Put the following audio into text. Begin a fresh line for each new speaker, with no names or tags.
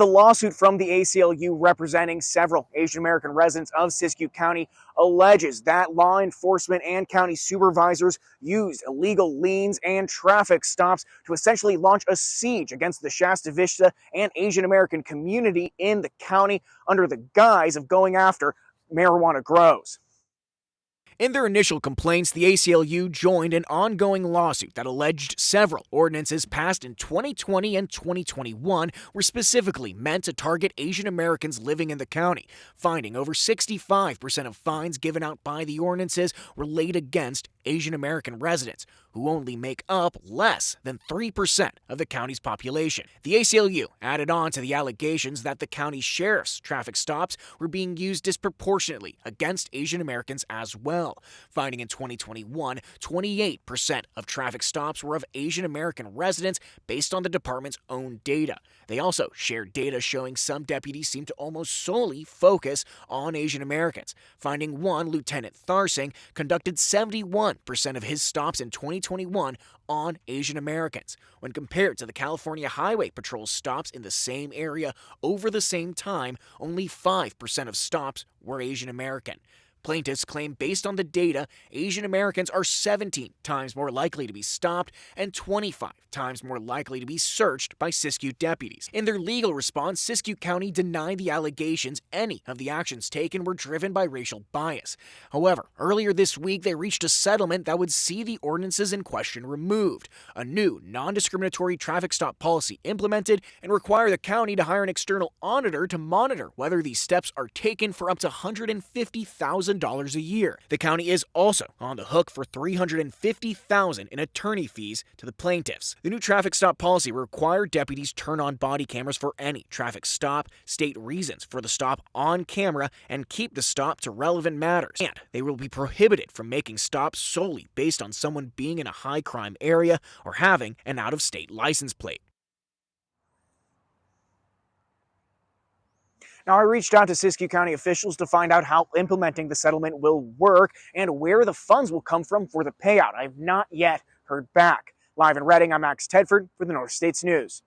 The lawsuit from the ACLU representing several Asian American residents of Siskiyou County alleges that law enforcement and county supervisors used illegal liens and traffic stops to essentially launch a siege against the Shasta Vista and Asian American community in the county under the guise of going after marijuana grows. In their initial complaints, the ACLU joined an ongoing lawsuit that alleged several ordinances passed in 2020 and 2021 were specifically meant to target Asian Americans living in the county, finding over 65% of fines given out by the ordinances were laid against Asian American residents, who only make up less than 3% of the county's population. The ACLU added on to the allegations that the county sheriff's traffic stops were being used disproportionately against Asian Americans as well, finding in 2021, 28% of traffic stops were of Asian American residents based on the department's own data. They also shared data showing some deputies seem to almost solely focus on Asian Americans, finding one, Lieutenant Tharsing, conducted 71% of his stops in 2021 on Asian Americans, when compared to the California Highway Patrol stops in the same area over the same time, only 5% of stops were Asian American. Plaintiffs claim based on the data, Asian Americans are 17 times more likely to be stopped and 25 times more likely to be searched by Siskiyou deputies. In their legal response, Siskiyou County denied the allegations any of the actions taken were driven by racial bias. However, earlier this week, they reached a settlement that would see the ordinances in question removed, a new non-discriminatory traffic stop policy implemented, and require the county to hire an external auditor to monitor whether these steps are taken for up to $150,000 a year. The county is also on the hook for $350,000 in attorney fees to the plaintiffs. The new traffic stop policy will require deputies turn on body cameras for any traffic stop, state reasons for the stop on camera, and keep the stop to relevant matters. And they will be prohibited from making stops solely based on someone being in a high crime area or having an out-of-state license plate. Now, I reached out to Siskiyou County officials to find out how implementing the settlement will work and where the funds will come from for the payout. I have not yet heard back. Live in Reading, I'm Max Tedford for the North States News.